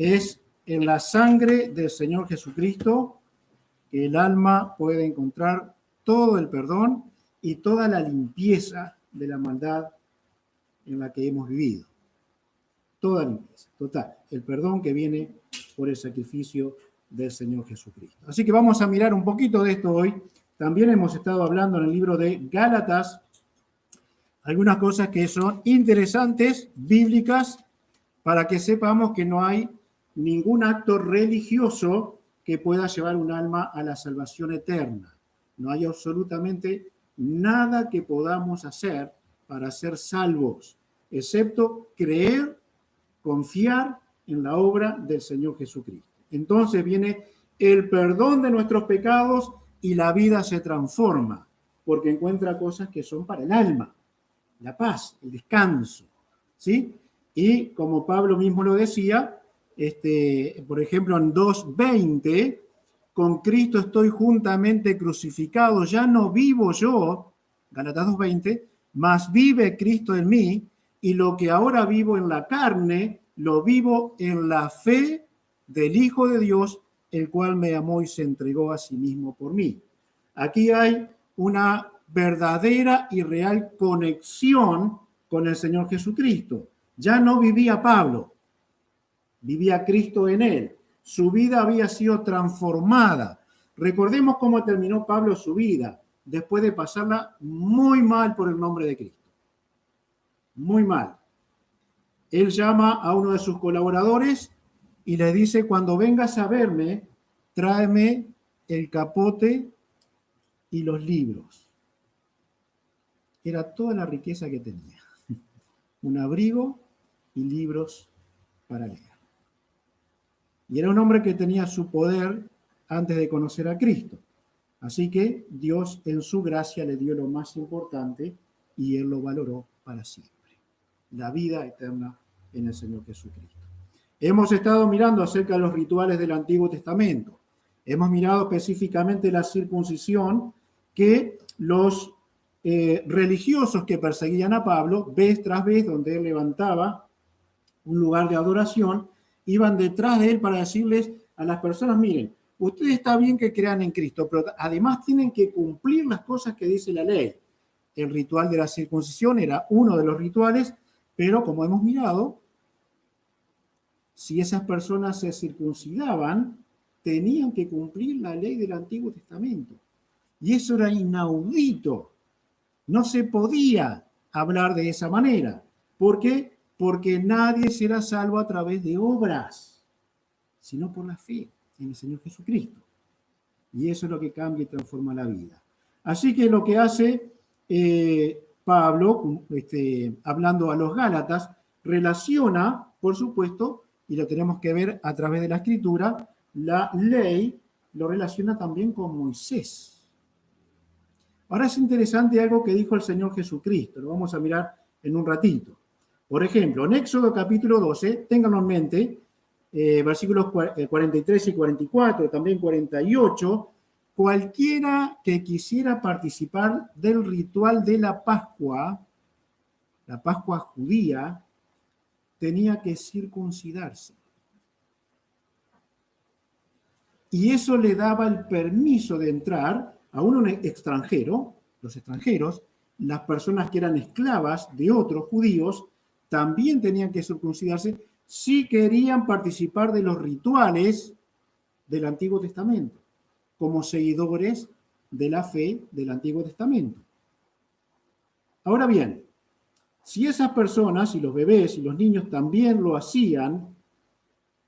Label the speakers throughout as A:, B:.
A: Es en la sangre del Señor Jesucristo que el alma puede encontrar todo el perdón y toda la limpieza de la maldad en la que hemos vivido. Toda limpieza, total. El perdón que viene por el sacrificio del Señor Jesucristo. Así que vamos a mirar un poquito de esto hoy. También hemos estado hablando en el libro de Gálatas algunas cosas que son interesantes, bíblicas, para que sepamos que no hay ningún acto religioso que pueda llevar un alma a la salvación eterna. No hay absolutamente nada que podamos hacer para ser salvos, excepto creer, confiar en la obra del Señor Jesucristo. Entonces viene el perdón de nuestros pecados y la vida se transforma, porque encuentra cosas que son para el alma, la paz, el descanso, ¿sí? Y como Pablo mismo lo decía, por ejemplo, en 2:20, con Cristo estoy juntamente crucificado, ya no vivo yo, Gálatas 2:20, mas vive Cristo en mí, y lo que ahora vivo en la carne, lo vivo en la fe del Hijo de Dios, el cual me amó y se entregó a sí mismo por mí. Aquí hay una verdadera y real conexión con el Señor Jesucristo. Ya no vivía Pablo, vivía Cristo en él. Su vida había sido transformada. Recordemos cómo terminó Pablo su vida, después de pasarla muy mal por el nombre de Cristo. Muy mal. Él llama a uno de sus colaboradores y le dice, cuando vengas a verme, tráeme el capote y los libros. Era toda la riqueza que tenía. Un abrigo y libros para leer. Y era un hombre que tenía su poder antes de conocer a Cristo. Así que Dios en su gracia le dio lo más importante y él lo valoró para siempre. La vida eterna en el Señor Jesucristo. Hemos estado mirando acerca de los rituales del Antiguo Testamento. Hemos mirado específicamente la circuncisión que los religiosos que perseguían a Pablo, vez tras vez, donde él levantaba un lugar de adoración, iban detrás de él para decirles a las personas, miren, ustedes está bien que crean en Cristo, pero además tienen que cumplir las cosas que dice la ley. El ritual de la circuncisión era uno de los rituales, pero como hemos mirado, si esas personas se circuncidaban, tenían que cumplir la ley del Antiguo Testamento. Y eso era inaudito. No se podía hablar de esa manera. ¿Por qué? Porque nadie será salvo a través de obras, sino por la fe en el Señor Jesucristo. Y eso es lo que cambia y transforma la vida. Así que lo que hace Pablo, hablando a los Gálatas, relaciona, por supuesto, y lo tenemos que ver a través de la Escritura, la ley lo relaciona también con Moisés. Ahora es interesante algo que dijo el Señor Jesucristo, lo vamos a mirar en un ratito. Por ejemplo, en Éxodo capítulo 12, ténganlo en mente, versículos 43 y 44, también 48, cualquiera que quisiera participar del ritual de la Pascua judía, tenía que circuncidarse. Y eso le daba el permiso de entrar a un extranjero, los extranjeros, las personas que eran esclavas de otros judíos, también tenían que circuncidarse si querían participar de los rituales del Antiguo Testamento, como seguidores de la fe del Antiguo Testamento. Ahora bien, si esas personas, y los bebés y los niños también lo hacían,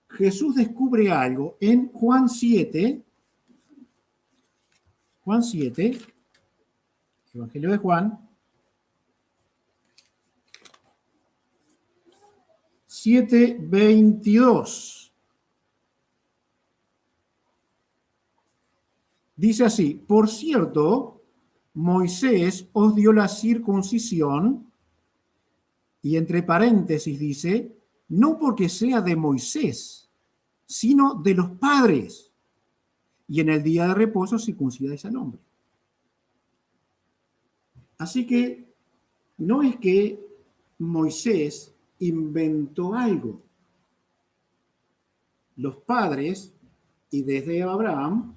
A: Jesús descubre algo en Juan 7, Evangelio de Juan, 7:22. Dice así, por cierto, Moisés os dio la circuncisión, y entre paréntesis dice, no porque sea de Moisés, sino de los padres. Y en el día de reposo circuncidáis al hombre. Así que no es que Moisés inventó algo. los padres y desde Abraham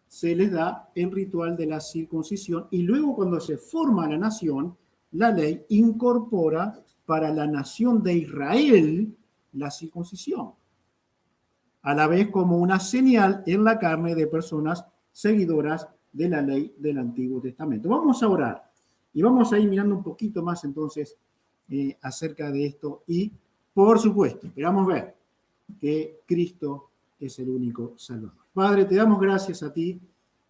A: se les da el ritual de la circuncisión y luego cuando se forma la nación, la ley incorpora para la nación de Israel la circuncisión, a la vez como una señal en la carne de personas seguidoras de la ley del Antiguo Testamento. Vamos a orar y vamos a ir mirando un poquito más entonces acerca de esto y, por supuesto, esperamos ver que Cristo es el único Salvador. Padre, te damos gracias a ti,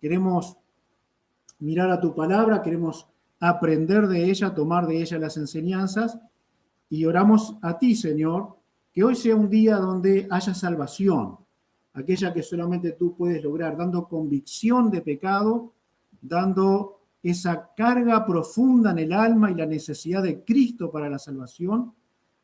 A: queremos mirar a tu palabra, queremos aprender de ella, tomar de ella las enseñanzas y oramos a ti, Señor, que hoy sea un día donde haya salvación, aquella que solamente tú puedes lograr, dando convicción de pecado, dando esa carga profunda en el alma y la necesidad de Cristo para la salvación.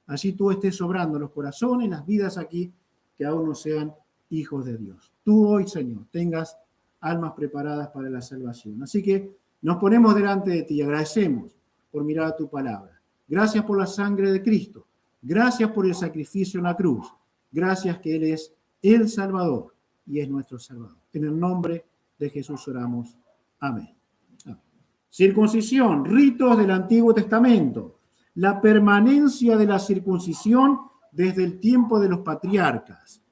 A: Allí tú estés obrando los corazones, las vidas aquí, que aún no sean hijos de Dios. Tú hoy, Señor, tengas almas preparadas para la salvación. Así que nos ponemos delante de ti y agradecemos por mirar a tu palabra. Gracias por la sangre de Cristo. Gracias por el sacrificio en la cruz. Gracias que Él es el Salvador y es nuestro Salvador. En el nombre de Jesús oramos. Amén. Amén. Circuncisión, ritos del Antiguo Testamento. La permanencia de la circuncisión desde el tiempo de los patriarcas.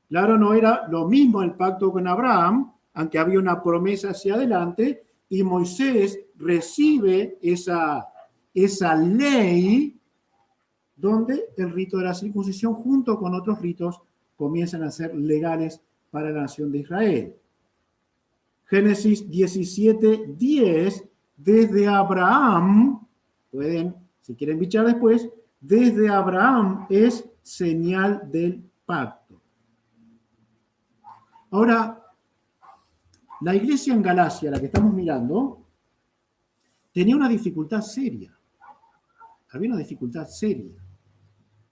A: Claro, no era lo mismo el pacto con Abraham, aunque había una promesa hacia adelante, y Moisés recibe esa ley donde el rito de la circuncisión junto con otros ritos comienzan a ser legales para la nación de Israel. Génesis 17:10, desde Abraham, pueden, si quieren bichar después, desde Abraham es señal del pacto. Ahora, la iglesia en Galacia, la que estamos mirando, tenía una dificultad seria. Había una dificultad seria.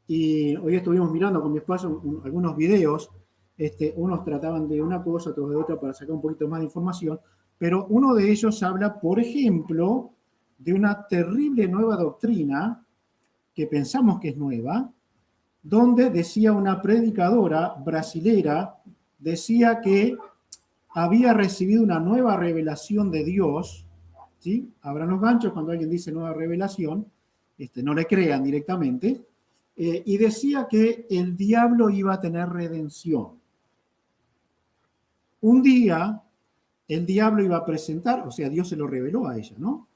A: Y hoy estuvimos mirando con mi esposo algunos videos. Unos trataban de una cosa, otros de otra para sacar un poquito más de información. Pero uno de ellos habla, por ejemplo, de una terrible nueva doctrina que pensamos que es nueva, donde decía una predicadora brasilera, decía que había recibido una nueva revelación de Dios, ¿sí? Abran los ganchos cuando alguien dice nueva revelación, no le crean directamente, y decía que el diablo iba a tener redención. Un día, el diablo iba a presentar, o sea, Dios se lo reveló a ella, ¿no?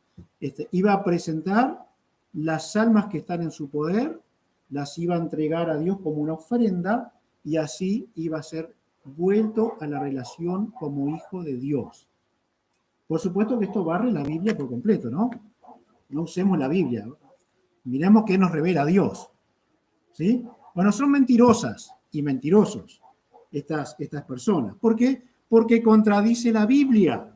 A: Iba a presentar las almas que están en su poder, las iba a entregar a Dios como una ofrenda, y así iba a ser vuelto a la relación como hijo de Dios. Por supuesto que esto barre la Biblia por completo, ¿no? No usemos la Biblia. Miremos qué nos revela Dios. ¿Sí? Bueno, son mentirosas y mentirosos estas personas. ¿Por qué? Porque contradice la Biblia,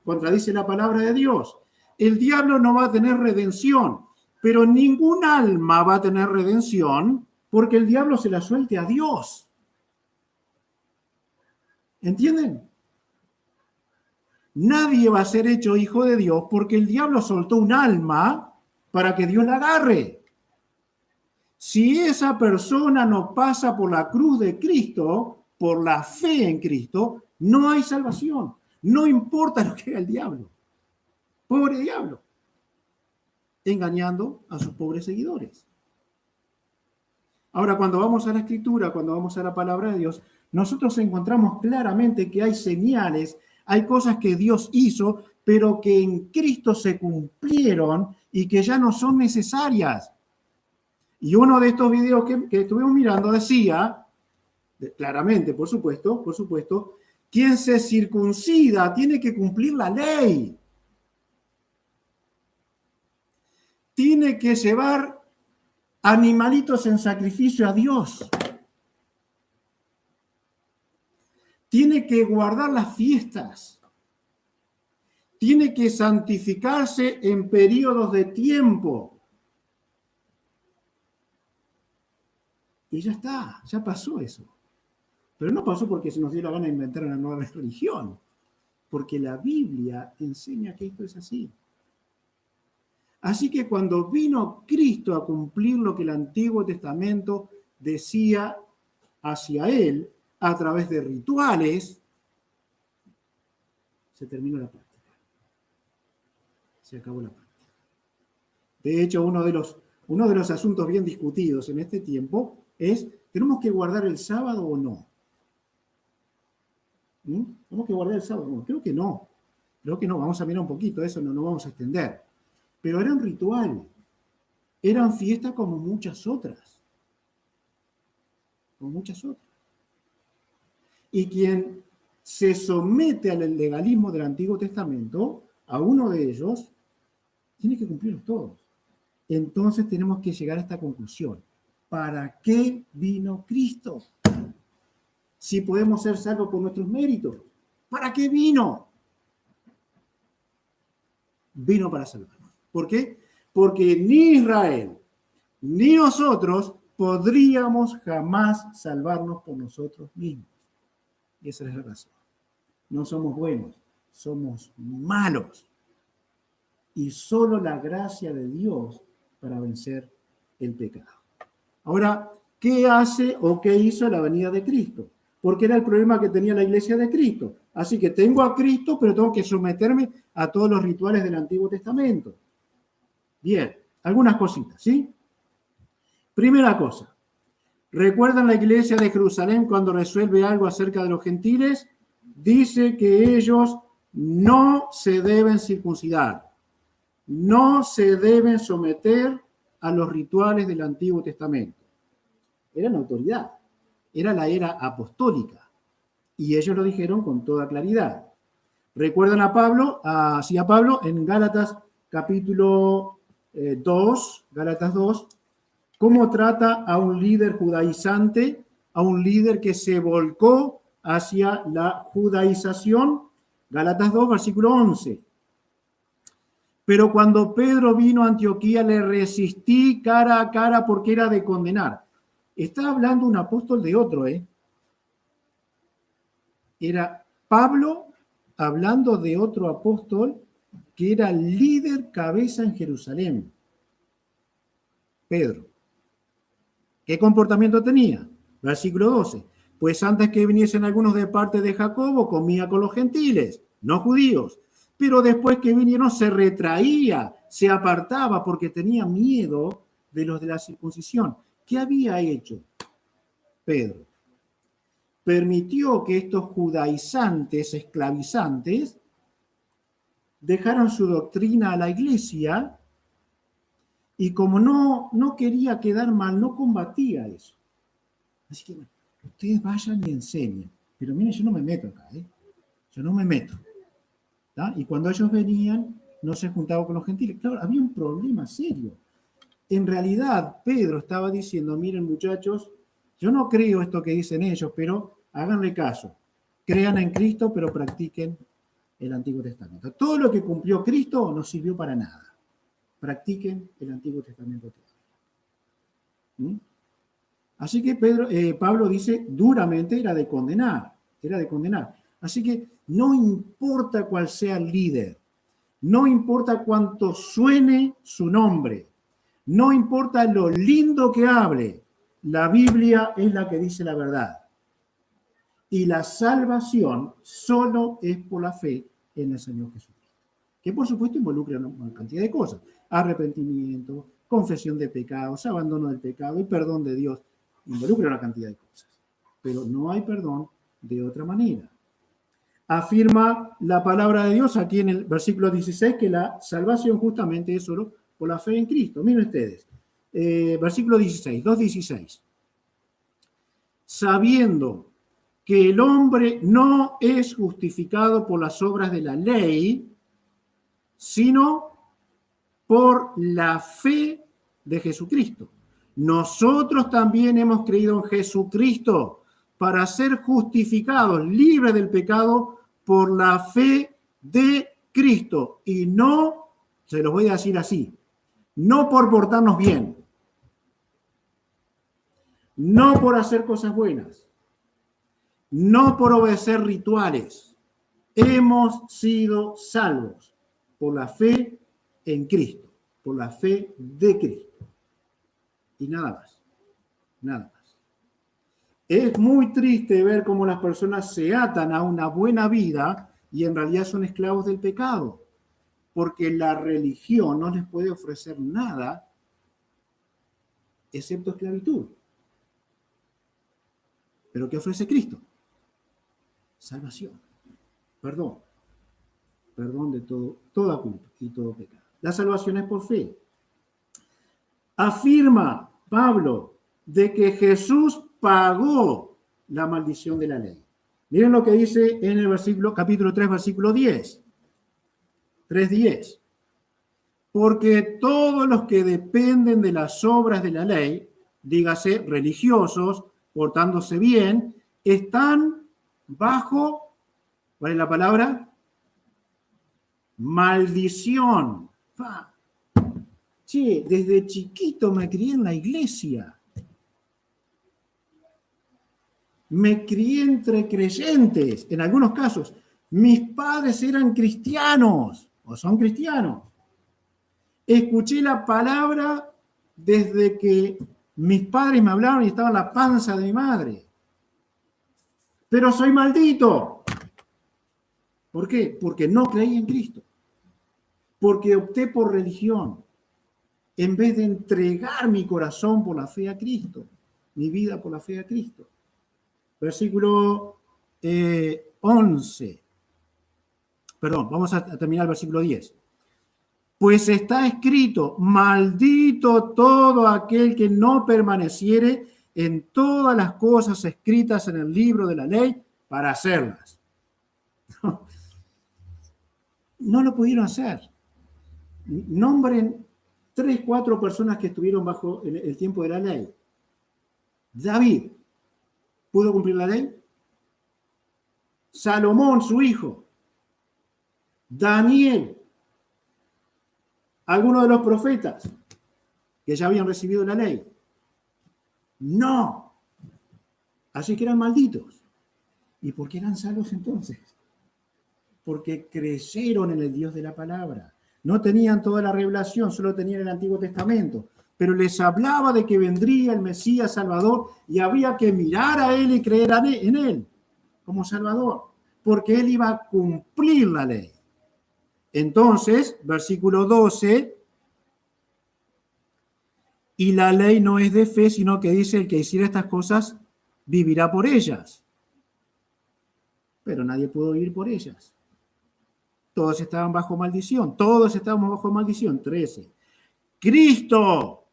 A: contradice la palabra de Dios. El diablo no va a tener redención, pero ningún alma va a tener redención porque el diablo se la suelte a Dios. ¿Entienden? Nadie va a ser hecho hijo de Dios porque el diablo soltó un alma para que Dios la agarre. Si esa persona no pasa por la cruz de Cristo, por la fe en Cristo, no hay salvación. No importa lo que haga el diablo. Pobre diablo. Engañando a sus pobres seguidores. Ahora, cuando vamos a la Escritura, cuando vamos a la palabra de Dios, nosotros encontramos claramente que hay señales, hay cosas que Dios hizo, pero que en Cristo se cumplieron y que ya no son necesarias. Y uno de estos videos que estuvimos mirando decía, claramente, por supuesto, quien se circuncida tiene que cumplir la ley. Tiene que llevar animalitos en sacrificio a Dios. Tiene que guardar las fiestas. Tiene que santificarse en periodos de tiempo. Y ya está, ya pasó eso. Pero no pasó porque se nos dio la gana de inventar una nueva religión. Porque la Biblia enseña que esto es así. Así que cuando vino Cristo a cumplir lo que el Antiguo Testamento decía hacia él, a través de rituales, se terminó la práctica. Se acabó la práctica. De hecho, uno de los asuntos bien discutidos en este tiempo es, ¿tenemos que guardar el sábado o no? ¿Tenemos que guardar el sábado? No, creo que no. Creo que no. Vamos a mirar un poquito eso, no vamos a extender. Pero era un ritual. Eran fiestas como muchas otras. Como muchas otras. Y quien se somete al legalismo del Antiguo Testamento, a uno de ellos, tiene que cumplirlos todos. Entonces tenemos que llegar a esta conclusión. ¿Para qué vino Cristo? Si podemos ser salvos por nuestros méritos. ¿Para qué vino? Vino para salvarnos. ¿Por qué? Porque ni Israel ni nosotros podríamos jamás salvarnos por nosotros mismos. Y esa es la razón. No somos buenos, somos malos. Y solo la gracia de Dios para vencer el pecado. Ahora, ¿qué hace o qué hizo la venida de Cristo? Porque era el problema que tenía la iglesia de Cristo. Así que tengo a Cristo, pero tengo que someterme a todos los rituales del Antiguo Testamento. Bien, algunas cositas, ¿sí? Primera cosa, ¿recuerdan la iglesia de Jerusalén cuando resuelve algo acerca de los gentiles? Dice que ellos no se deben circuncidar, no se deben someter a los rituales del Antiguo Testamento. Eran autoridad, era la era apostólica, y ellos lo dijeron con toda claridad. ¿Recuerdan a Pablo? Así a Pablo en Gálatas capítulo 2, Gálatas 2, cómo trata a un líder judaizante, a un líder que se volcó hacia la judaización. Gálatas 2, versículo 11. Pero cuando Pedro vino a Antioquía le resistí cara a cara porque era de condenar. Está hablando un apóstol de otro, ¿eh? Era Pablo hablando de otro apóstol que era líder cabeza en Jerusalén. Pedro. ¿Qué comportamiento tenía? Versículo 12. Pues antes que viniesen algunos de parte de Jacobo, comía con los gentiles, no judíos. Pero después que vinieron se retraía, se apartaba porque tenía miedo de los de la circuncisión. ¿Qué había hecho Pedro? Permitió que estos judaizantes, esclavizantes, dejaran su doctrina a la iglesia y como no quería quedar mal, no combatía eso. Así que ustedes vayan y enseñen. Pero miren, yo no me meto acá, ¿eh? Yo no me meto. ¿Tá? Y cuando ellos venían, no se juntaban con los gentiles. Claro, había un problema serio. En realidad, Pedro estaba diciendo, miren muchachos, yo no creo esto que dicen ellos, pero háganle caso. Crean en Cristo, pero practiquen el Antiguo Testamento. Todo lo que cumplió Cristo no sirvió para nada. Practiquen el Antiguo Testamento. ¿Mm? Así que Pablo dice, duramente era de condenar. Así que no importa cuál sea el líder, no importa cuánto suene su nombre, no importa lo lindo que hable, la Biblia es la que dice la verdad. Y la salvación solo es por la fe en el Señor Jesucristo. Que por supuesto involucra una cantidad de cosas. Arrepentimiento, confesión de pecados, abandono del pecado y perdón de Dios. Involucra una cantidad de cosas. Pero no hay perdón de otra manera. Afirma la palabra de Dios aquí en el versículo 16 que la salvación justamente es solo por la fe en Cristo. Miren ustedes, versículo 16, 2:16. Sabiendo que el hombre no es justificado por las obras de la ley, sino por la fe de Jesucristo. Nosotros también hemos creído en Jesucristo para ser justificados, libres del pecado, por la fe de Cristo. Y no, se los voy a decir así, no por portarnos bien, no por hacer cosas buenas, no por obedecer rituales. Hemos sido salvos por la fe en Cristo, por la fe de Cristo. Y nada más, nada más. Es muy triste ver cómo las personas se atan a una buena vida y en realidad son esclavos del pecado, porque la religión no les puede ofrecer nada excepto esclavitud. ¿Pero qué ofrece Cristo? Salvación, perdón de toda culpa y todo pecado. La salvación es por fe. Afirma Pablo de que Jesús pagó la maldición de la ley. Miren lo que dice en el capítulo 3, versículo 10. 3:10. Porque todos los que dependen de las obras de la ley, dígase religiosos, portándose bien, están bajo, ¿cuál es la palabra? Maldición. Che, desde chiquito me crié en la iglesia. Me crié entre creyentes, en algunos casos. Mis padres eran cristianos, o son cristianos. Escuché la palabra desde que mis padres me hablaron y estaba en la panza de mi madre. Pero soy maldito. ¿Por qué? Porque no creí en Cristo. Porque opté por religión, en vez de entregar mi corazón por la fe a Cristo, mi vida por la fe a Cristo. Versículo 11. Perdón, vamos a terminar el versículo 10. Pues está escrito, maldito todo aquel que no permaneciere en todas las cosas escritas en el libro de la ley para hacerlas. No lo pudieron hacer. Nombren 3, 4 personas que estuvieron bajo el tiempo de la ley. David, ¿pudo cumplir la ley? Salomón, su hijo. Daniel. Algunos de los profetas que ya habían recibido la ley. No. Así que eran malditos. ¿Y por qué eran salvos entonces? Porque creyeron en el Dios de la palabra. No tenían toda la revelación, solo tenían el Antiguo Testamento. Pero les hablaba de que vendría el Mesías Salvador y había que mirar a Él y creer en Él como Salvador, porque Él iba a cumplir la ley. Entonces, versículo 12, y la ley no es de fe, sino que dice el que hiciera estas cosas vivirá por ellas. Pero nadie pudo vivir por ellas. Todos estaban bajo maldición. Todos estábamos bajo maldición. 13. Cristo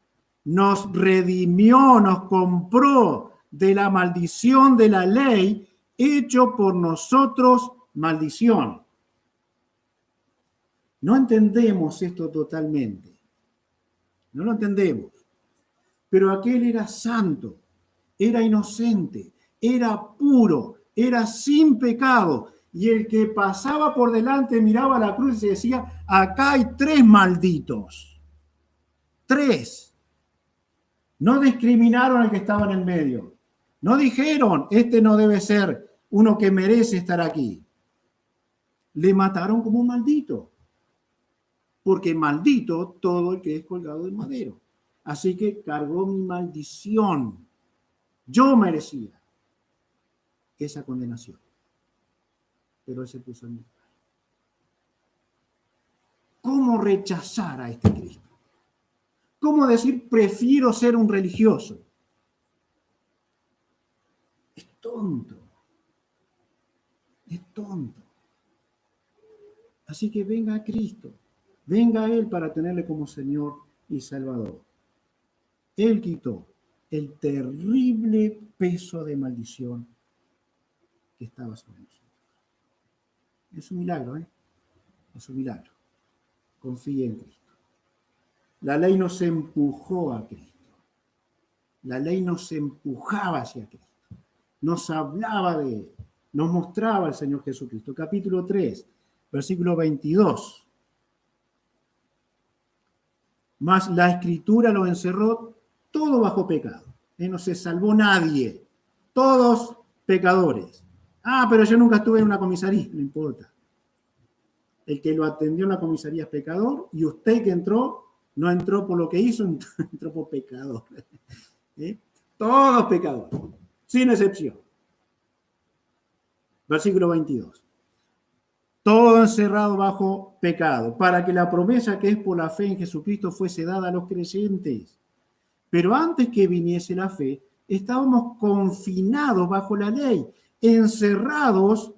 A: nos redimió, nos compró de la maldición de la ley, hecho por nosotros maldición. No entendemos esto totalmente. No lo entendemos. Pero aquel era santo, era inocente, era puro, era sin pecado. Y el que pasaba por delante miraba la cruz y decía, acá hay 3 malditos. 3. No discriminaron al que estaba en el medio. No dijeron, este no debe ser uno que merece estar aquí. Le mataron como un maldito. Porque maldito todo el que es colgado del madero. Así que cargó mi maldición. Yo merecía esa condenación. Pero Él se puso en mi lugar. ¿Cómo rechazar a este Cristo? ¿Cómo decir prefiero ser un religioso? Es tonto. Es tonto. Así que venga a Cristo. Venga a Él para tenerle como Señor y Salvador. Él quitó el terrible peso de maldición que estaba sobre nosotros. Es un milagro, ¿eh? Es un milagro. Confíe en Cristo. La ley nos empujó a Cristo. La ley nos empujaba hacia Cristo. Nos hablaba de Él. Nos mostraba al Señor Jesucristo. Capítulo 3, versículo 22. Mas la Escritura lo encerró todo bajo pecado. No se salvó nadie. Todos pecadores. Pero yo nunca estuve en una comisaría. No importa. El que lo atendió en la comisaría es pecador y usted que entró, no entró por lo que hizo, entró por pecador. Todos pecadores. sin excepción. Versículo 22. Todo encerrado bajo pecado, para que la promesa que es por la fe en Jesucristo fuese dada a los creyentes. Pero antes que viniese la fe, estábamos confinados bajo la ley, encerrados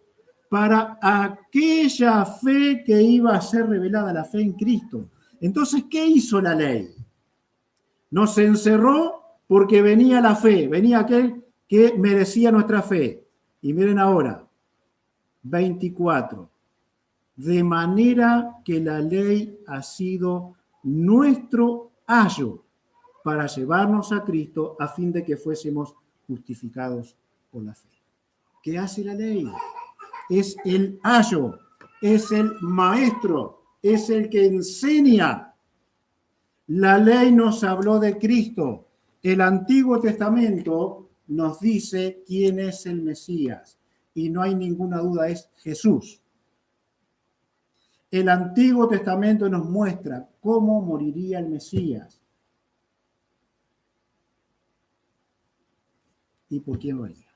A: para aquella fe que iba a ser revelada, la fe en Cristo. Entonces, ¿qué hizo la ley? Nos encerró porque venía la fe, venía aquel que merecía nuestra fe. Y miren ahora, 24. De manera que la ley ha sido nuestro ayo para llevarnos a Cristo a fin de que fuésemos justificados por la fe. ¿Qué hace la ley? Es el ayo, es el maestro, es el que enseña. La ley nos habló de Cristo. El Antiguo Testamento nos dice quién es el Mesías. Y no hay ninguna duda, es Jesús. El Antiguo Testamento nos muestra cómo moriría el Mesías y por quién lo haría.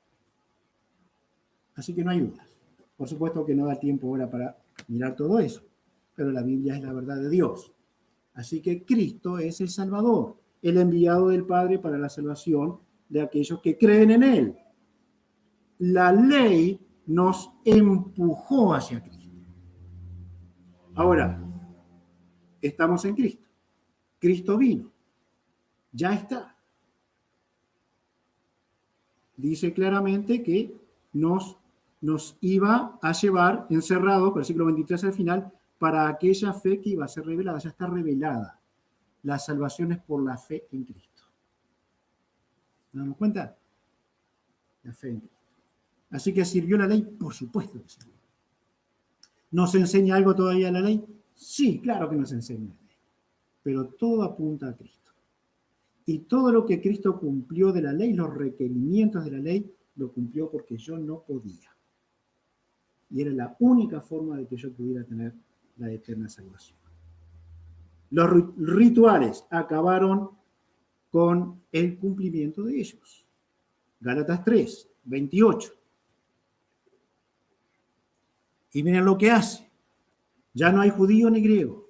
A: Así que no hay dudas. Por supuesto que no da tiempo ahora para mirar todo eso, pero la Biblia es la verdad de Dios. Así que Cristo es el Salvador, el enviado del Padre para la salvación de aquellos que creen en Él. La ley nos empujó hacia Cristo. Ahora, estamos en Cristo. Cristo vino. Ya está. Dice claramente que nos iba a llevar encerrados, versículo 23 al final, para aquella fe que iba a ser revelada. Ya está revelada. La salvación es por la fe en Cristo. ¿Nos damos cuenta? La fe en Cristo. Así que sirvió la ley, por supuesto que sirvió. ¿Nos enseña algo todavía la ley? Sí, claro que nos enseña la ley. Pero todo apunta a Cristo. Y todo lo que Cristo cumplió de la ley, los requerimientos de la ley, lo cumplió porque yo no podía. Y era la única forma de que yo pudiera tener la eterna salvación. Los rituales acabaron con el cumplimiento de ellos. Gálatas 3, 28. Y miren lo que hace. Ya no hay judío ni griego,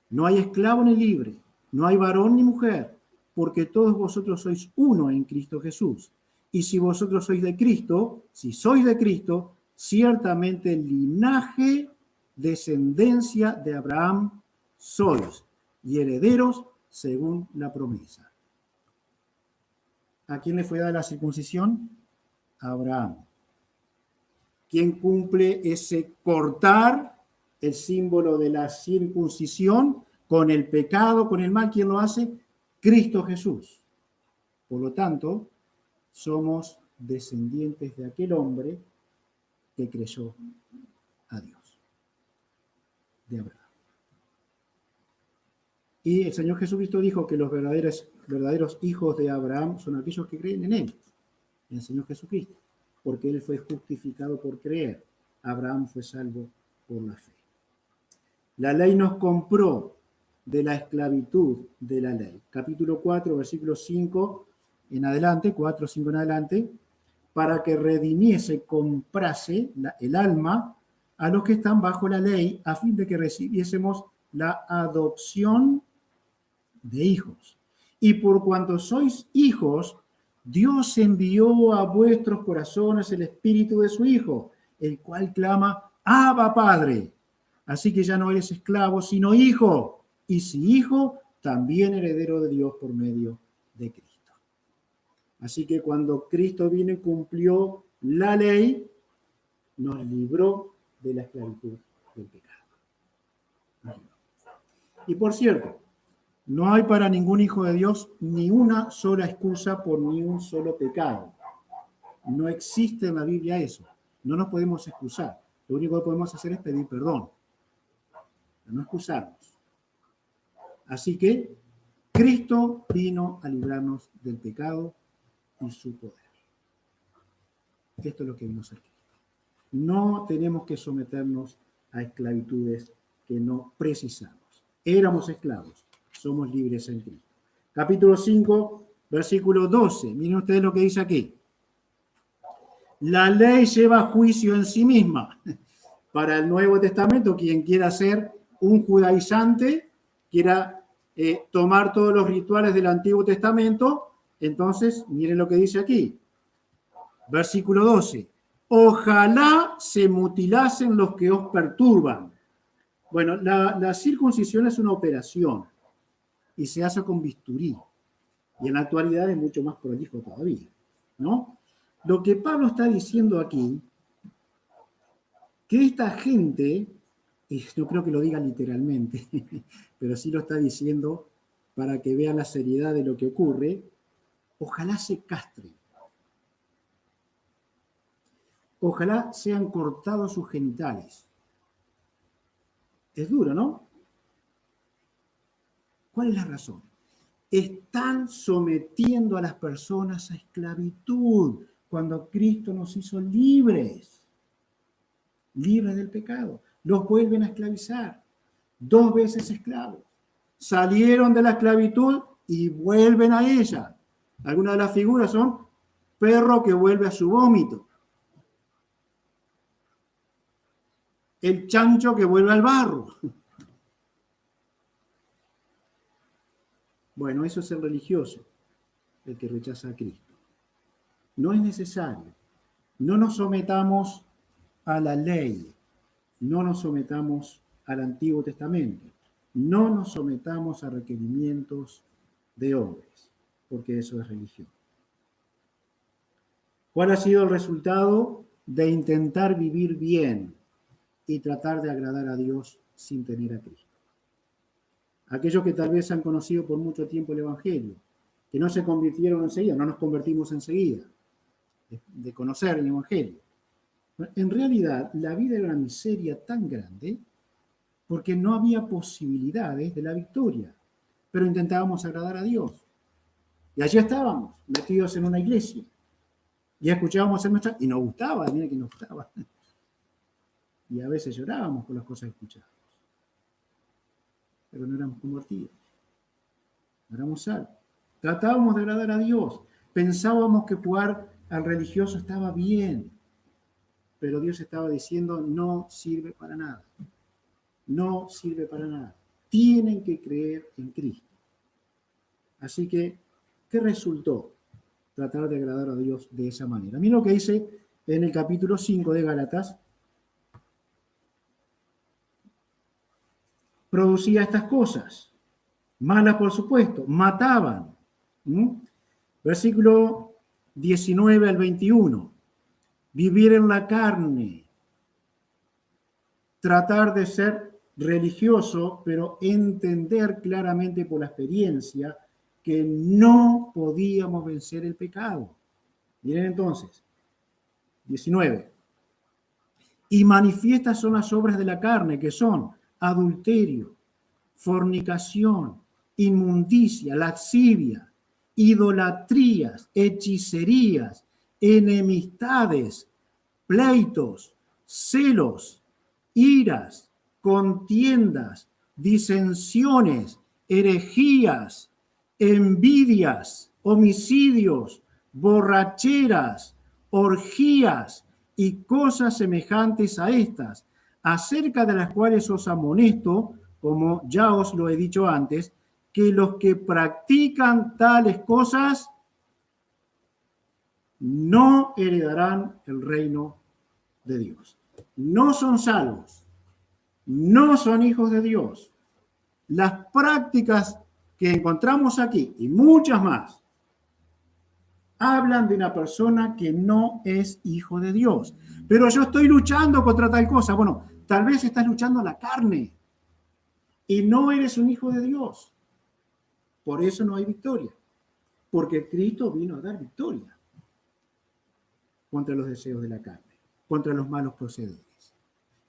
A: no hay esclavo ni libre, no hay varón ni mujer, porque todos vosotros sois uno en Cristo Jesús. Y si vosotros sois de Cristo, si sois de Cristo, ciertamente el linaje, descendencia de Abraham sois, y herederos según la promesa. ¿A quién le fue dada la circuncisión? A Abraham. ¿Quién cumple ese cortar, el símbolo de la circuncisión, con el pecado, con el mal? ¿Quién lo hace? Cristo Jesús. Por lo tanto, somos descendientes de aquel hombre que creyó a Dios, de Abraham. Y el Señor Jesucristo dijo que los verdaderos hijos de Abraham son aquellos que creen en Él, en el Señor Jesucristo, porque Él fue justificado por creer. Abraham fue salvo por la fe. La ley nos compró de la esclavitud de la ley. Capítulo 4, versículo 5 en adelante, 4, 5 en adelante, para que redimiese, comprase el alma a los que están bajo la ley, a fin de que recibiésemos la adopción de hijos. Y por cuanto sois hijos, Dios envió a vuestros corazones el espíritu de su Hijo, el cual clama, Abba, Padre. Así que ya no eres esclavo, sino hijo. Y si hijo, también heredero de Dios por medio de Cristo. Así que cuando Cristo vino y cumplió la ley, nos libró de la esclavitud del pecado. Y por cierto, no hay para ningún hijo de Dios ni una sola excusa por ni un solo pecado. No existe en la Biblia eso. No nos podemos excusar. Lo único que podemos hacer es pedir perdón. No excusarnos. Así que Cristo vino a librarnos del pecado y su poder. Esto es lo que vino a hacer Cristo. No tenemos que someternos a esclavitudes que no precisamos. Éramos esclavos, somos libres en Cristo. Capítulo 5, versículo 12. Miren ustedes lo que dice aquí. La ley lleva juicio en sí misma. Para el Nuevo Testamento, quien quiera ser un judaizante, quiera tomar todos los rituales del Antiguo Testamento, entonces, miren lo que dice aquí. Versículo 12. Ojalá se mutilasen los que os perturban. Bueno, la circuncisión es una operación y se hace con bisturí. Y en la actualidad es mucho más prolijo todavía, ¿no? Lo que Pablo está diciendo aquí, que esta gente, y no creo que lo diga literalmente, pero sí lo está diciendo para que vean la seriedad de lo que ocurre, ojalá se castren. Ojalá sean cortados sus genitales. Es duro, ¿no? ¿Cuál es la razón? Están sometiendo a las personas a esclavitud cuando Cristo nos hizo libres del pecado. Los vuelven a esclavizar. 2 veces esclavos. Salieron de la esclavitud y vuelven a ella. Algunas de las figuras son perro que vuelve a su vómito. El chancho que vuelve al barro. Bueno, eso es el religioso, el que rechaza a Cristo. No es necesario. No nos sometamos a la ley. No nos sometamos al Antiguo Testamento. No nos sometamos a requerimientos de hombres, porque eso es religión. ¿Cuál ha sido el resultado de intentar vivir bien y tratar de agradar a Dios sin tener a Cristo? Aquellos que tal vez han conocido por mucho tiempo el Evangelio, que no se convirtieron enseguida, no nos convertimos enseguida de conocer el Evangelio. En realidad, la vida era una miseria tan grande porque no había posibilidades de la victoria, pero intentábamos agradar a Dios. Y allí estábamos, metidos en una iglesia. Y escuchábamos en nuestra... Y nos gustaba, mira que nos gustaba. Y a veces llorábamos por las cosas que escuchábamos. Pero no éramos convertidos. No éramos salvos. Tratábamos de agradar a Dios. Pensábamos que jugar al religioso estaba bien. Pero Dios estaba diciendo, no sirve para nada. No sirve para nada. Tienen que creer en Cristo. Así que, ¿qué resultó? Tratar de agradar a Dios de esa manera. Miren lo que dice en el capítulo 5 de Gálatas. Producía estas cosas. Malas, por supuesto. Mataban. Versículo 19 al 21. Vivir en la carne. Tratar de ser religioso, pero entender claramente por la experiencia que no podíamos vencer el pecado. Miren entonces, 19. Y manifiestas son las obras de la carne, que son adulterio, fornicación, inmundicia, lascivia, idolatrías, hechicerías, enemistades, pleitos, celos, iras, contiendas, disensiones, herejías, envidias, homicidios, borracheras, orgías y cosas semejantes a estas, acerca de las cuales os amonesto, como ya os lo he dicho antes, que los que practican tales cosas no heredarán el reino de Dios. No son salvos, no son hijos de Dios. Las prácticas que encontramos aquí y muchas más hablan de una persona que no es hijo de Dios. Pero yo estoy luchando contra tal cosa. Bueno, tal vez estás luchando a la carne y no eres un hijo de Dios. Por eso no hay victoria. Porque Cristo vino a dar victoria contra los deseos de la carne, contra los malos procederes.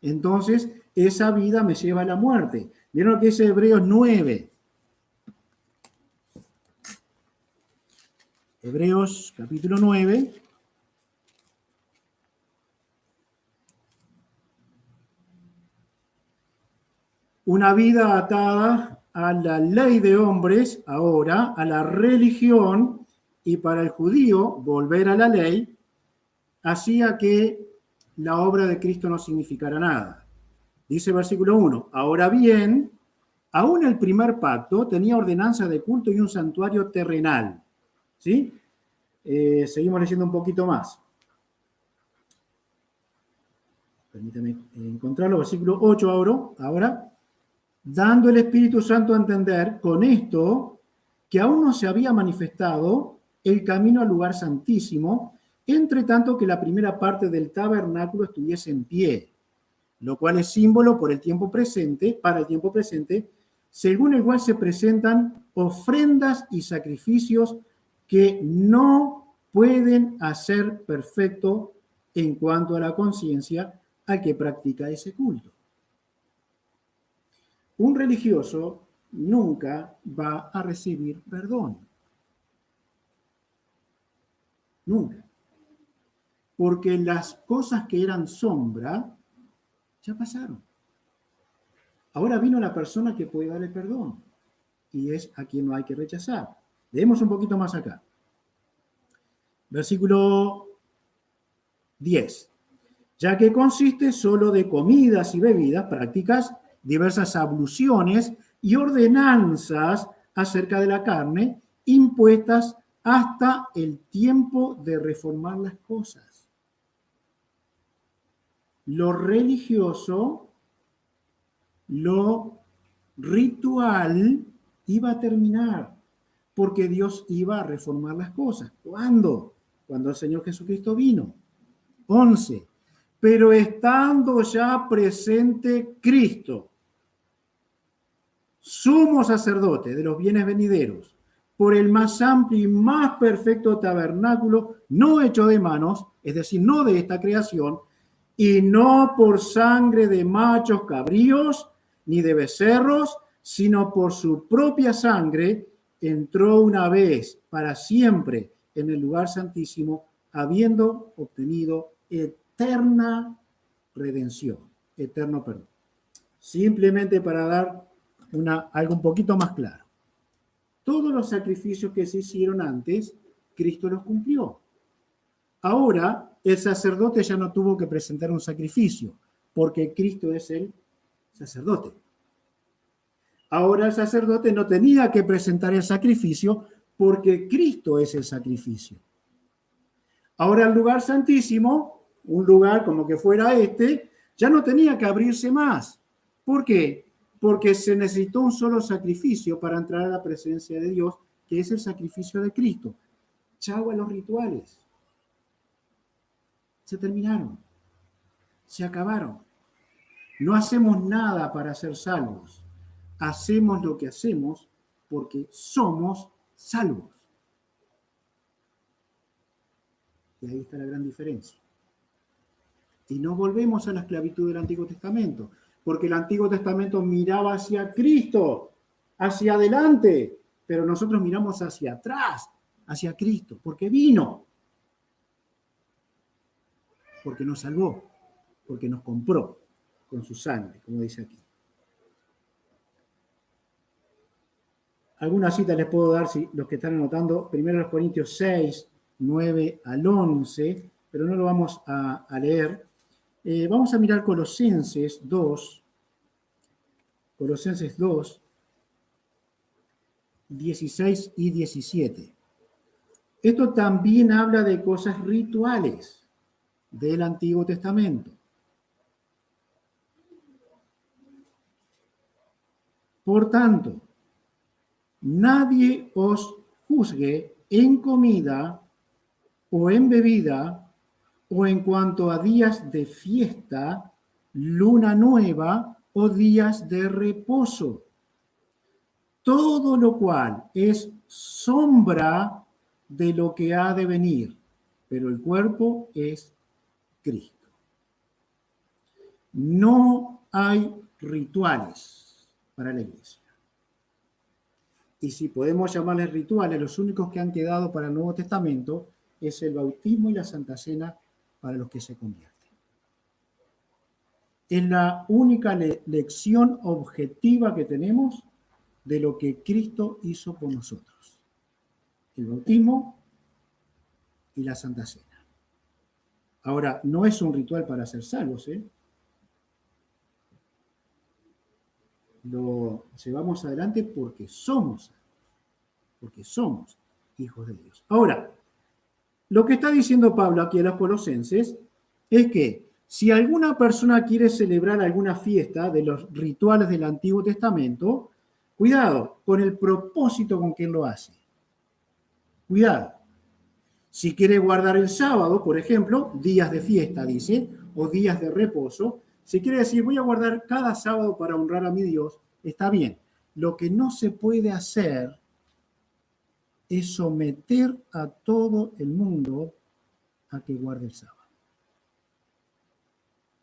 A: Entonces, esa vida me lleva a la muerte. ¿Vieron lo que dice Hebreos 9? Hebreos capítulo 9. Una vida atada a la ley de hombres, ahora, a la religión, y para el judío, volver a la ley, hacía que la obra de Cristo no significara nada. Dice versículo 1, ahora bien, aún el primer pacto tenía ordenanza de culto y un santuario terrenal. ¿Sí? Seguimos leyendo un poquito más. Permítame encontrarlo, versículo 8 ahora. Dando el Espíritu Santo a entender con esto que aún no se había manifestado el camino al lugar santísimo, entre tanto que la primera parte del tabernáculo estuviese en pie, lo cual es símbolo para el tiempo presente, según el cual se presentan ofrendas y sacrificios que no pueden hacer perfecto en cuanto a la conciencia al que practica ese culto. Un religioso nunca va a recibir perdón. Nunca. Porque las cosas que eran sombra ya pasaron. Ahora vino la persona que puede darle perdón y es a quien no hay que rechazar. Leemos un poquito más acá. Versículo 10. Ya que consiste solo de comidas y bebidas, prácticas, diversas abluciones y ordenanzas acerca de la carne, impuestas hasta el tiempo de reformar las cosas. Lo religioso, lo ritual iba a terminar, porque Dios iba a reformar las cosas. ¿Cuándo? Cuando el Señor Jesucristo vino. 11. Pero estando ya presente Cristo, sumo sacerdote de los bienes venideros, por el más amplio y más perfecto tabernáculo, no hecho de manos, es decir, no de esta creación, y no por sangre de machos cabríos, ni de becerros, sino por su propia sangre, entró una vez para siempre en el lugar santísimo, habiendo obtenido eterna redención, eterno perdón. Simplemente para dar algo un poquito más claro. Todos los sacrificios que se hicieron antes, Cristo los cumplió. Ahora, el sacerdote ya no tuvo que presentar un sacrificio, porque Cristo es el sacerdote. Ahora el sacerdote no tenía que presentar el sacrificio, porque Cristo es el sacrificio. Ahora el lugar santísimo, un lugar como que fuera este, ya no tenía que abrirse más. ¿Por qué? Porque se necesitó un solo sacrificio para entrar a la presencia de Dios, que es el sacrificio de Cristo. Chau a los rituales. Se terminaron. Se acabaron. No hacemos nada para ser salvos. Hacemos lo que hacemos porque somos salvos. Y ahí está la gran diferencia. Y no volvemos a la esclavitud del Antiguo Testamento, porque el Antiguo Testamento miraba hacia Cristo, hacia adelante, pero nosotros miramos hacia atrás, hacia Cristo, porque vino, porque nos salvó, porque nos compró con su sangre, como dice aquí. Algunas citas les puedo dar, si los que están anotando, 1 Corintios 6, 9 al 11, pero no lo vamos a leer. Vamos a mirar Colosenses 2, 16 y 17. Esto también habla de cosas rituales del Antiguo Testamento. Por tanto, nadie os juzgue en comida o en bebida o en cuanto a días de fiesta, luna nueva o días de reposo. Todo lo cual es sombra de lo que ha de venir, pero el cuerpo es Cristo. No hay rituales para la iglesia. Y si podemos llamarles rituales, los únicos que han quedado para el Nuevo Testamento es el bautismo y la Santa Cena para los que se convierten. Es la única lección objetiva que tenemos de lo que Cristo hizo por nosotros. El bautismo y la Santa Cena. Ahora, no es un ritual para ser salvos, ¿eh? Lo llevamos adelante porque somos hijos de Dios. Ahora, lo que está diciendo Pablo aquí a los colosenses es que si alguna persona quiere celebrar alguna fiesta de los rituales del Antiguo Testamento, cuidado con el propósito con que lo hace. Cuidado. Si quiere guardar el sábado, por ejemplo, días de fiesta, dice, o días de reposo, si quiere decir voy a guardar cada sábado para honrar a mi Dios, está bien. Lo que no se puede hacer es someter a todo el mundo a que guarde el sábado.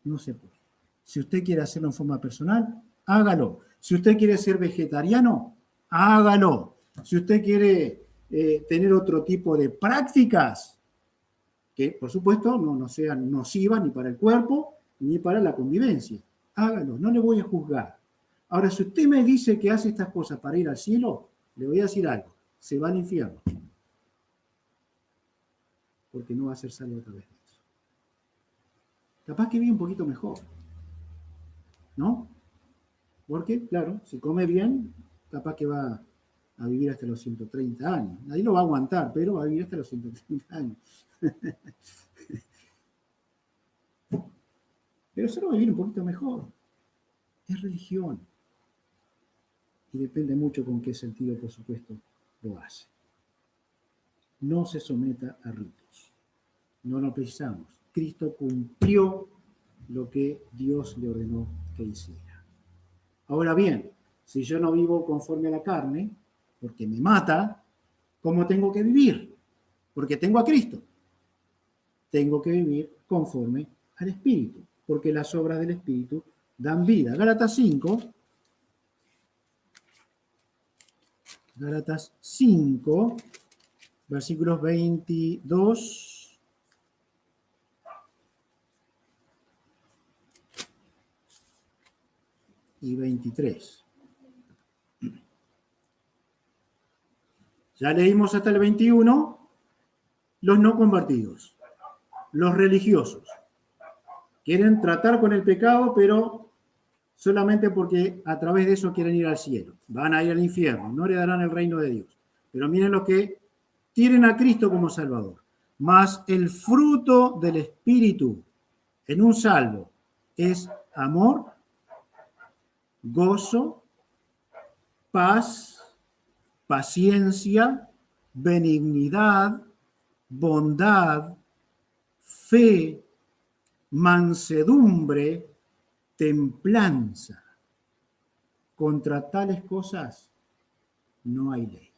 A: No se puede. Si usted quiere hacerlo en forma personal, hágalo. Si usted quiere ser vegetariano, hágalo. Si usted quiere tener otro tipo de prácticas, que por supuesto no sean nocivas ni para el cuerpo ni para la convivencia, hágalo. No le voy a juzgar. Ahora, si usted me dice que hace estas cosas para ir al cielo, le voy a decir algo. Se va al infierno. Porque no va a ser salvo a través de eso. Capaz que vive un poquito mejor, ¿no? Porque, claro, si come bien, capaz que va a vivir hasta los 130 años. Nadie lo va a aguantar, pero va a vivir hasta los 130 años. Pero solo va a vivir un poquito mejor. Es religión. Y depende mucho con qué sentido, por supuesto, lo hace. No se someta a ritos. No lo precisamos. Cristo cumplió lo que Dios le ordenó que hiciera. Ahora bien, si yo no vivo conforme a la carne, porque me mata, ¿cómo tengo que vivir? Porque tengo a Cristo. Tengo que vivir conforme al Espíritu, porque las obras del Espíritu dan vida. Gálatas 5, versículos 22 y 23. Ya leímos hasta el 21, los no convertidos, los religiosos. Quieren tratar con el pecado, pero solamente porque a través de eso quieren ir al cielo. Van a ir al infierno, no heredarán el reino de Dios. Pero miren los que tienen a Cristo como Salvador. Mas el fruto del Espíritu en un salvo es amor, gozo, paz, paciencia, benignidad, bondad, fe, mansedumbre, templanza. Contra tales cosas no hay ley.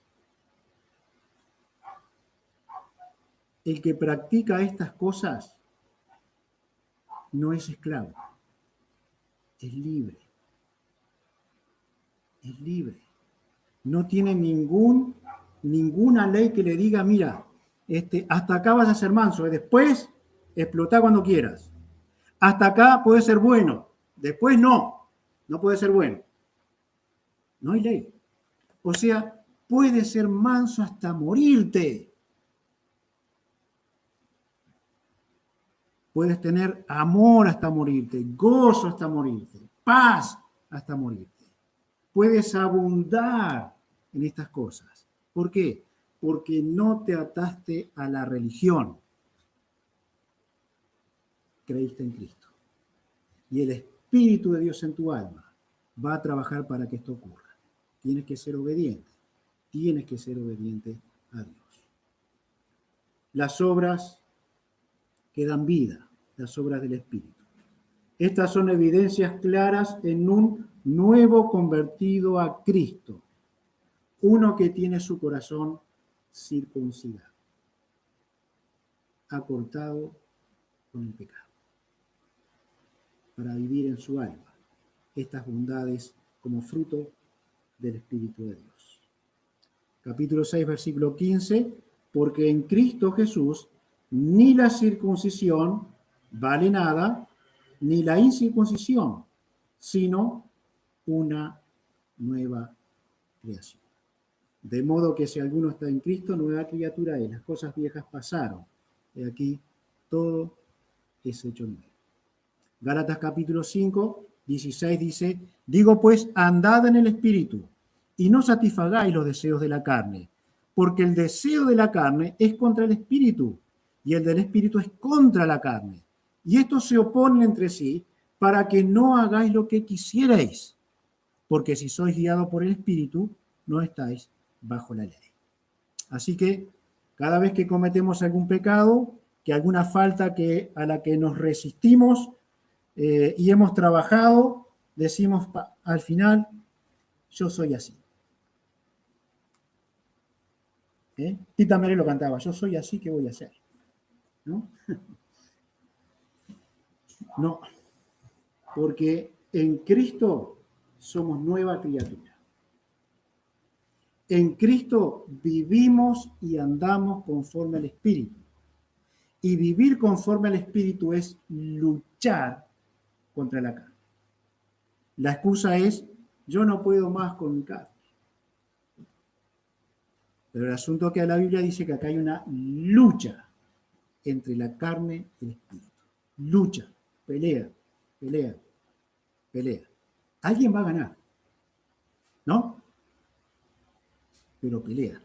A: El que practica estas cosas no es esclavo, es libre. Es libre. No tiene ninguna ley que le diga, mira, hasta acá vas a ser manso, después explotá cuando quieras. Hasta acá puede ser bueno, después no puede ser bueno. No hay ley. O sea, puede ser manso hasta morirte. Puedes tener amor hasta morirte, gozo hasta morirte, paz hasta morirte. Puedes abundar en estas cosas. ¿Por qué? Porque no te ataste a la religión. Creíste en Cristo. Y el Espíritu de Dios en tu alma va a trabajar para que esto ocurra. Tienes que ser obediente. Tienes que ser obediente a Dios. Las obras que dan vida, las obras del Espíritu. Estas son evidencias claras en un nuevo convertido a Cristo. Uno que tiene su corazón circuncidado, acortado con el pecado, para vivir en su alma estas bondades como fruto del Espíritu de Dios. Capítulo 6, versículo 15, porque en Cristo Jesús ni la circuncisión vale nada, ni la incircuncisión, sino una nueva creación. De modo que si alguno está en Cristo, nueva criatura es. Las cosas viejas pasaron. Y aquí todo es hecho nuevo. Gálatas capítulo 5, 16 dice, digo pues, andad en el Espíritu y no satisfagáis los deseos de la carne, porque el deseo de la carne es contra el Espíritu y el del Espíritu es contra la carne. Y estos se oponen entre sí para que no hagáis lo que quisierais, porque si sois guiados por el Espíritu, no estáis bajo la ley. Así que cada vez que cometemos algún pecado, que alguna falta a la que nos resistimos y hemos trabajado, decimos al final, yo soy así. Tita Merelo lo cantaba, yo soy así, ¿qué voy a hacer? ¿No? No, porque en Cristo somos nueva criatura. En Cristo vivimos y andamos conforme al Espíritu. Y vivir conforme al Espíritu es luchar contra la carne. La excusa es, yo no puedo más con mi carne. Pero el asunto es que la Biblia dice que acá hay una lucha entre la carne y el Espíritu. Lucha, pelea, pelea, pelea. Alguien va a ganar, ¿no? Pero pelea,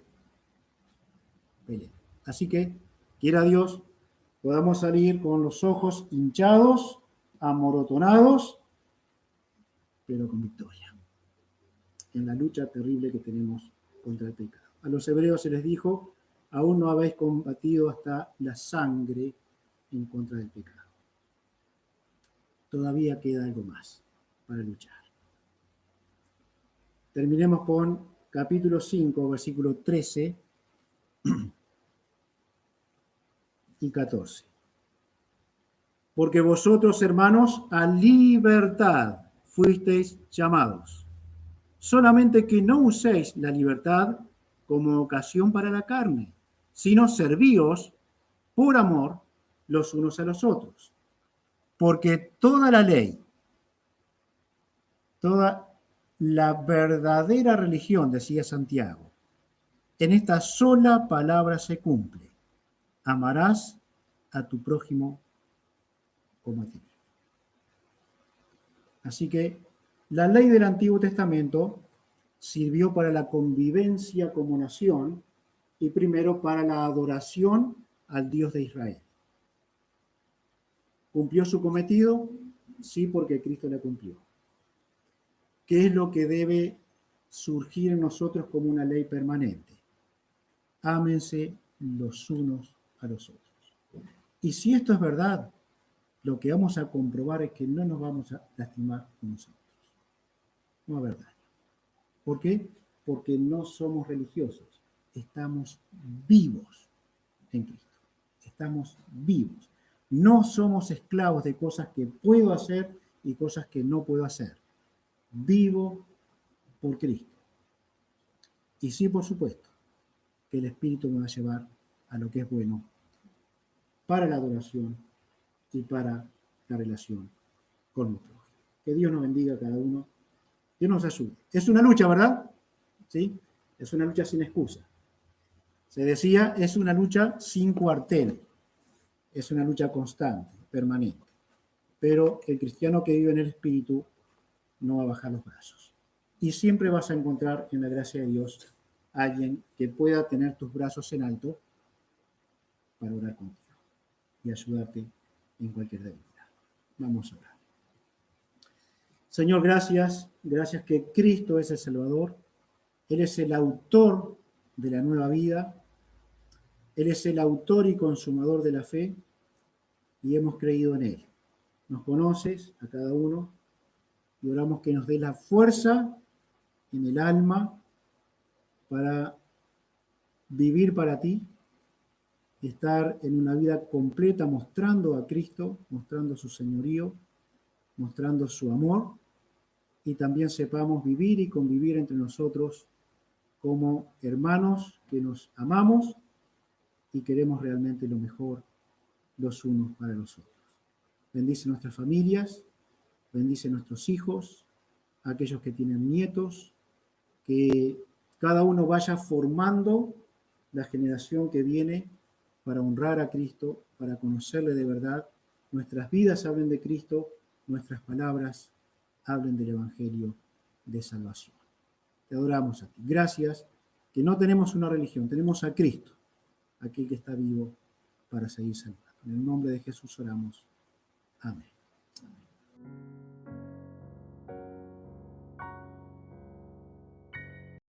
A: pelea. Así que, quiera Dios, podamos salir con los ojos hinchados, amorotonados, pero con victoria, en la lucha terrible que tenemos contra el pecado. A los hebreos se les dijo, aún no habéis combatido hasta la sangre en contra del pecado. Todavía queda algo más para luchar. Terminemos con capítulo 5, versículo 13 y 14. Porque vosotros, hermanos, a libertad fuisteis llamados. Solamente que no uséis la libertad como ocasión para la carne, sino servíos por amor los unos a los otros. Porque toda la ley, toda la verdadera religión, decía Santiago, en esta sola palabra se cumple. Amarás a tu prójimo como a ti. Así que la ley del Antiguo Testamento sirvió para la convivencia como nación y primero para la adoración al Dios de Israel. ¿Cumplió su cometido? Sí, porque Cristo la cumplió. ¿Qué es lo que debe surgir en nosotros como una ley permanente? Ámense los unos a los otros. Y si esto es verdad, lo que vamos a comprobar es que no nos vamos a lastimar nosotros. No va a haber daño. ¿Por qué? Porque no somos religiosos. Estamos vivos en Cristo. Estamos vivos. No somos esclavos de cosas que puedo hacer y cosas que no puedo hacer. Vivo por Cristo. Y sí, por supuesto, que el Espíritu me va a llevar a lo que es bueno para la adoración y para la relación con nuestro Dios. Que Dios nos bendiga a cada uno. Dios nos ayude. Es una lucha, ¿verdad? ¿Sí? Es una lucha sin excusa. Se decía, es una lucha sin cuartel. Es una lucha constante, permanente. Pero el cristiano que vive en el Espíritu no va a bajar los brazos. Y siempre vas a encontrar en la gracia de Dios a alguien que pueda tener tus brazos en alto para orar contigo y ayudarte en cualquier debilidad. Vamos a orar. Señor, gracias. Gracias que Cristo es el Salvador. Él es el autor de la nueva vida. Él es el autor y consumador de la fe y hemos creído en Él. Nos conoces a cada uno y oramos que nos dé la fuerza en el alma para vivir para ti, estar en una vida completa mostrando a Cristo, mostrando su señorío, mostrando su amor y también sepamos vivir y convivir entre nosotros como hermanos que nos amamos y queremos realmente lo mejor los unos para los otros. Bendice nuestras familias, bendice nuestros hijos, aquellos que tienen nietos, que cada uno vaya formando la generación que viene para honrar a Cristo, para conocerle de verdad nuestras vidas hablen de Cristo, nuestras palabras hablen del Evangelio de salvación. Te adoramos a ti. Gracias que no tenemos una religión, tenemos a Cristo, aquel que está vivo para seguir salvando. En el nombre de Jesús oramos. Amén. Amén.